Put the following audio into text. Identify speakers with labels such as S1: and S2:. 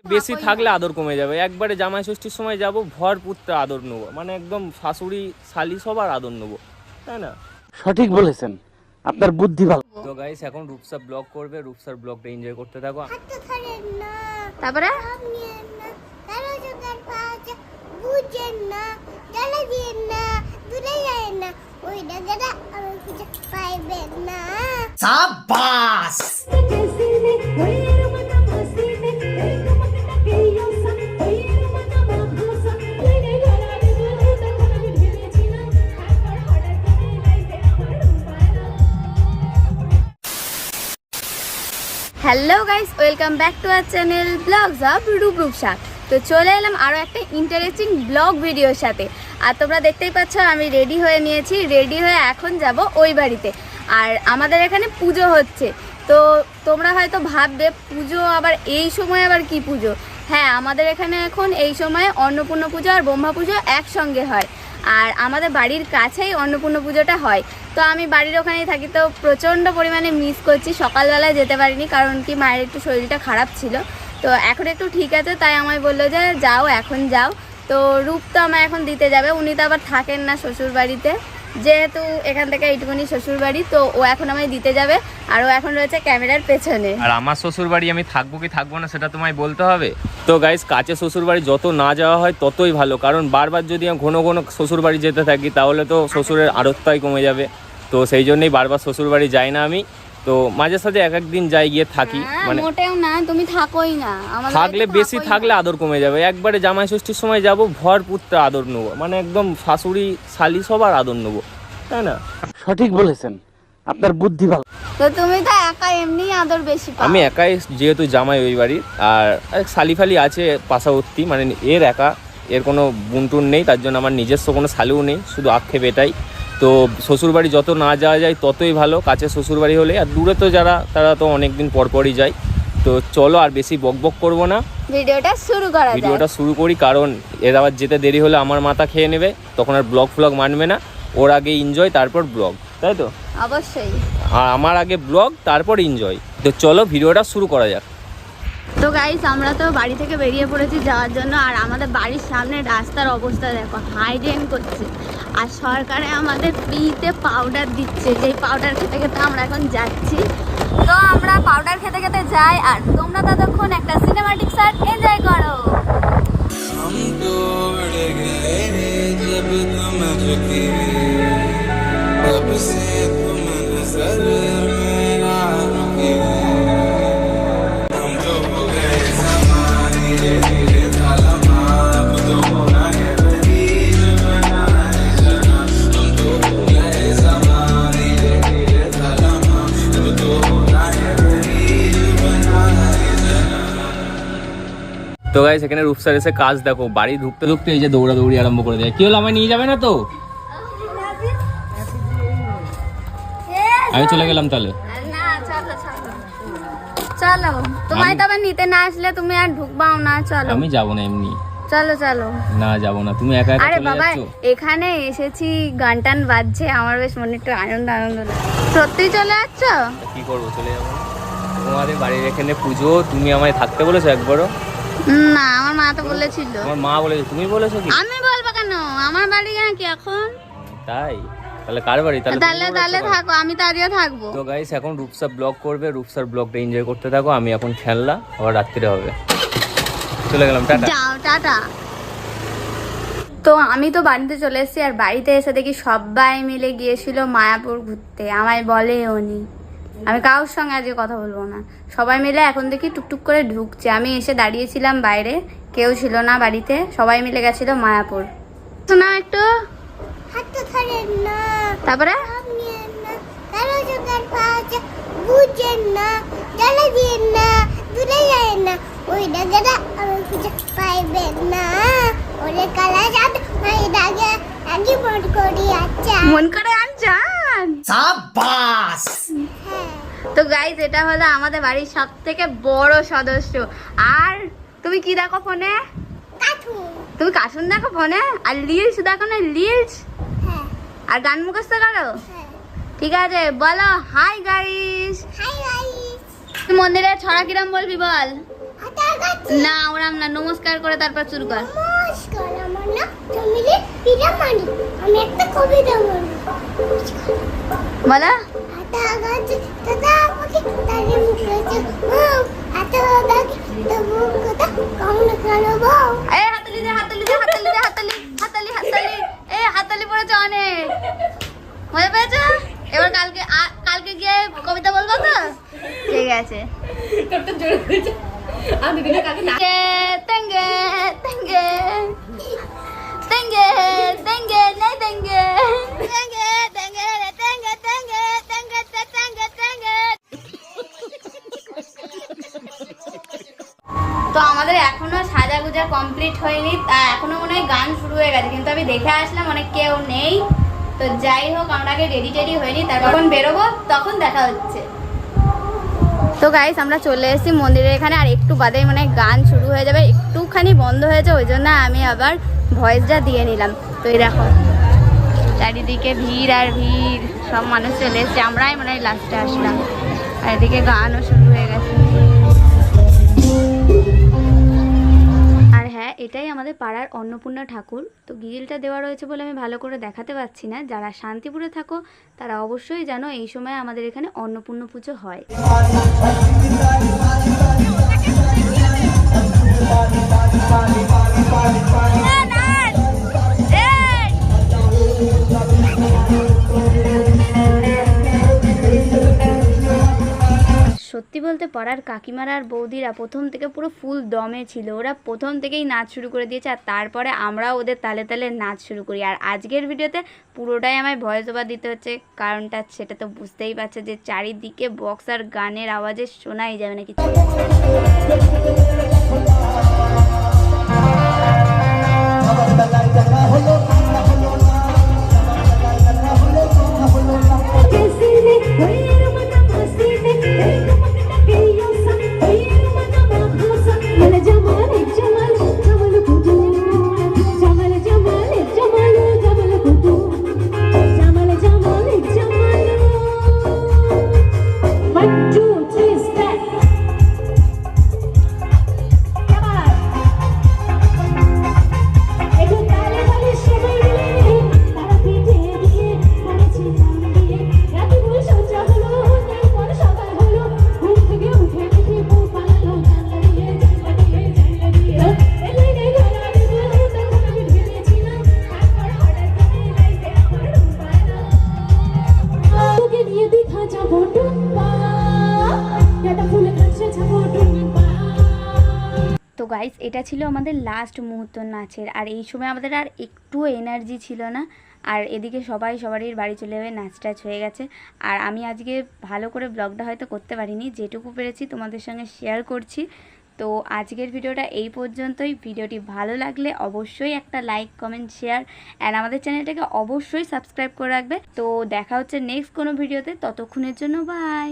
S1: বেশি থাকলে আদর কমে যাবে। একবারে জামাই ষষ্ঠীর সময় যাব, ভরপুরটা আদর নেবো, মানে একদম শাশুড়ি শালি সবার আদর নেবো, তাই না?
S2: সঠিক বলেছেন, আপনার বুদ্ধি ভালো।
S1: তো গাইস এখন রূপসা ব্লগ করবে, রূপসার ব্লগটা এনজয় করতে থাকো।
S3: তারপরে
S2: সাবাস।
S3: Hello guys, welcome back to our channel blogs of Rupsa. তো চলে এলাম আরও একটা ইন্টারেস্টিং ব্লগ ভিডিওর সাথে। আর তোমরা দেখতেই পাচ্ছ আমি রেডি হয়ে নিয়েছি, রেডি হয়ে এখন যাব ওই বাড়িতে। আর আমাদের এখানে পুজো হচ্ছে। তো তোমরা হয়তো ভাববে পুজো আবার এই সময় আবার কি পুজো? হ্যাঁ, আমাদের এখানে এখন এই সময় অন্নপূর্ণা পুজো আর ব্রহ্মা পুজো একসঙ্গে হয়। আর আমাদের বাড়ির কাছেই অন্নপূর্ণা পুজোটা হয়। তো আমি বাড়ির ওখানেই থাকি, তো প্রচণ্ড পরিমাণে মিস করছি। সকালবেলায় যেতে পারিনি, কারণ কি মায়ের একটু শরীরটা খারাপ ছিল। তো এখন একটু ঠিক আছে, তাই আমায় বললো যে যাও, এখন যাও। তো রূপ তো আমায় এখন দিতে যাবে, উনি তো আবার থাকেন না শ্বশুর বাড়িতে, যেহেতু এখান থেকে এইটুকুনি শ্বশুর বাড়ি। তো ও এখন আমায় দিতে যাবে, আর ও এখন রয়েছে ক্যামেরার পেছনে।
S1: আর আমার শ্বশুর বাড়ি আমি থাকবো কি থাকবো না সেটা তোমায় বলতে হবে। তো গাইস, কাছে শ্বশুর বাড়ি যত না যাওয়া হয় ততই ভালো, কারণ বারবার যদি আমি ঘন ঘন শ্বশুর বাড়ি যেতে থাকি তাহলে তো শ্বশুরের আড়তটাই কমে যাবে। তো সেই জন্যই বারবার শ্বশুর বাড়ি যাই না আমি। তো মাঝে সাথে এক একদিন যাই, গিয়ে থাকি।
S3: মানে মোটেও না, তুমি থাকোই না,
S1: থাকলে বেশি থাকলে আদর কমে যাবে। একবারে জামাই ষষ্ঠীর সময় যাব, ভরপুরটা আদর নেবো, মানে একদম শাশুড়ি শালি সবার আদর নেবো, তাই না?
S2: সঠিক বলেছেন, আপনার বুদ্ধি ভালো।
S3: তো তুমি তো একা এমনি আদর বেশি পাও।
S1: আমি একাই, যেহেতু জামাই ওই বাড়ির, আর শালি ফালি আছে পাশাবর্তী, মানে এর একা, এর কোনো বুনটুন নেই, তার জন্য আমার নিজস্ব কোনো শালিও নেই, শুধু আক্ষেপ এটাই। তো শ্বশুরবাড়ি যত না যাওয়া যায় ততই ভালো, কাছে শ্বশুরবাড়ি হলে। আর দূরে তো যারা, তারা তো অনেক দিন পরপরই যায়। তো চলো আর বেশি বকবক করবো না,
S3: ভিডিওটা শুরু
S1: করি, কারণ এর আবার যেতে দেরি হলে আমার মাথা খেয়ে নেবে, তখন আর ব্লগ মানবে না। ওর আগে এনজয়, তারপর ব্লগ, তাই তো?
S3: অবশ্যই।
S1: আর আমার আগে ব্লগ, তারপর এনজয়। তো চলো ভিডিওটা শুরু করা যাক।
S3: তো গাইস, আমরা তো বাড়ি থেকে বেরিয়ে পড়েছি যাওয়ার জন্য। আর আমাদের বাড়ির সামনে রাস্তার অবস্থা দেখো, হাইডেন করছে। আর সরকারে আমাদের ফ্রিতে পাউডার দিচ্ছে, যেই পাউডার খেতে খেতে আমরা এখন যাচ্ছি। তো আমরা পাউডার খেতে খেতে যাই, আর তোমরা ততক্ষণ একটা সিনেমাটিক শট এনজয় করো।
S1: তো গাইস, এখানে রূপসার এসে কাজ দেখো, বাড়ি ঢুকতে ঢুকতে এই যে দৌড়াদৌড়ি আরম্ভ করে দেয়। কি হলো, আমায় নিয়ে যাবে না তো? আমি চলে গেলাম তাহলে।
S3: চলো, তোমায় তো আবার নিতে না আসলে তুমি আর ঢুকবাও না। চলো,
S1: আমি যাবো না এমনি।
S3: চলো চলো।
S1: না যাবো না, তুমি একা একা
S3: আরে
S1: চলে
S3: বাবা,
S1: যাচ্ছ।
S3: এখানে এসেছি, গান টান বাজছে, আমার বেশ মনে একটু আনন্দ লাগে। সত্যি চলে যাচ্ছ?
S1: কি করবো, চলে যাবো। তোমাদের বাড়ির এখানে পুজো, তুমি আমায় থাকতে বলেছো একবারও?
S3: না, আমার মা তো বলেছিল।
S1: আমার মা বলেছে, তুমি বলেছো কি?
S3: আমি বলবো কেন? আমার বাড়ি কি এখন?
S1: তাই? তাহলে কার বাড়ি?
S3: তাহলে থাকো, আমি তো আজও থাকবো।
S1: তো গাইস, এখন রূপসা ব্লগ করবে, রূপসার ব্লগটা এনজয় করতে থাকো। আমি এখন খেলনা, আবার রাত্রিরে হবে। চলে গেলাম, টাটা।
S3: যাও, টাটা। তো আমি তো বাড়িতে চলে এসেছি, আর বাড়িতে এসে দেখি সবাই মিলে গিয়েছিল মায়াপুর ঘুরতে। আমায় বলে উনি, আমি কারোর সঙ্গে আজকে কথা বলবো না। সবাই মিলে এখন দেখি টুকটুক করে ঢুকছে। আমি এসে দাঁড়িয়েছিলাম বাইরে, কেউ ছিল না বাড়িতে, সবাই মিলে গেছিল মায়াপুর। শোনা একটু, তারপরে মন করে আনছান। তো গাইজ, এটা হলো আমাদের বাড়ির সব থেকে বড় সদস্য। আর তুমি কি দেখো ফোনে? তুমি কার্টুন দেখো ফোনে? আর রিলস দেখো না? রিলস আর গান মুখস্থ করো? ঠিক আছে, বলো হাই গাইস। মন্দিরে ছড়া কিরম বলবি বল? না, ওরা না, নমস্কার করে তারপর শুরু কর।
S4: নমস্কার, আমার নাম জমিলে পিরামানি। আমি একটা কবিতা বলবো।
S3: বলো।
S4: আটা গাছে দাদা আমাকে তারে মুখে আছে এত দাগে তবু কথা কমন করবো।
S3: এই হাতালি দে, হাতালি দে, হাতালি দে, হাতালি হাতালি হাতালি। এই হাতালি পড়েছে অনেক, মজা পেয়েছো? এবার কালকে গিয়ে কবিতা বলবো তো? ঠিক আছে। তেঙ্গে তেঙ্গে তেঙ্গে তেঙ্গে তেঙ্গে নেই তেঙ্গে তেঙ্গে তেঙ্গে রে তেঙ্গে তেঙ্গে তেঙ্গে তেঙ্গে তেঙ্গে। তো আমাদের এখনো সাজা গুজা কমপ্লিট হয়নি, এখনো মনে হয় গান শুরু হয়ে গেছে, কিন্তু আমি দেখে আসলাম অনেক কেউ নেই। তো যাই হোক, আমরা আগে রেডি টেডি হয়নি, তারপর যখন বেরোবো তখন দেখা হচ্ছে। তো গাইস, আমরা চলে এসেছি মন্দিরের এখানে, আর একটু বাদেই মানে গান শুরু হয়ে যাবে। একটুখানি বন্ধ হয়েছে, ওই জন্য আমি আবার ভয়েসটা দিয়ে নিলাম। তো এই দেখো চারিদিকে ভিড় আর ভিড়, সব মানুষ চলে এসেছে, আমরাই মনে হয় লাস্টে আসলাম। আর এদিকে গানও শুরু হয়ে গেছে। আর হ্যাঁ, এটাই আমাদের পাড়ার অন্নপূর্ণা ঠাকুর। তো গ্রিলটা দেওয়া রয়েছে বলে আমি ভালো করে দেখাতে পারছি না। যারা শান্তিপুরে থাকো তারা অবশ্যই জানো এই সময় আমাদের এখানে অন্নপূর্ণা পুজো হয়। সত্যি বলতে পাড়ার কাকিমারা আর বৌদিরা প্রথম থেকে পুরো ফুল দমে ছিল। ওরা প্রথম থেকেই নাচ শুরু করে দিয়েছে, আর তারপরে আমরাও ওদের তালে তালে নাচ শুরু করি। আর আজকের ভিডিওতে পুরোটাই আমায় ভয়েস ওভার দিতে হচ্ছে, কারণটা সেটা তো বুঝতেই পারছে যে চারিদিকে বক্স আর গানের আওয়াজে শোনাই যাবে না কিছু। তো গাইস, এটা ছিল আমাদের লাস্ট মুহূর্ত নাচের, আর এই সময় আমাদের আর একটুও এনার্জি ছিল না। আর এদিকে সবারই বাড়ি চলে যাবে, নাচ টাচ হয়ে গেছে। আর আমি আজকে ভালো করে ব্লগটা হয়তো করতে পারিনি, যেটুকু পেরেছি তোমাদের সঙ্গে শেয়ার করছি। তো আজকের ভিডিওটা এই পর্যন্তই। ভিডিওটি ভালো লাগলে অবশ্যই একটা লাইক, কমেন্ট, শেয়ার অ্যান্ড আমাদের চ্যানেলটাকে অবশ্যই সাবস্ক্রাইব করে রাখবে। তো দেখা হচ্ছে নেক্সট কোনো ভিডিওতে, ততক্ষণের জন্য বাই।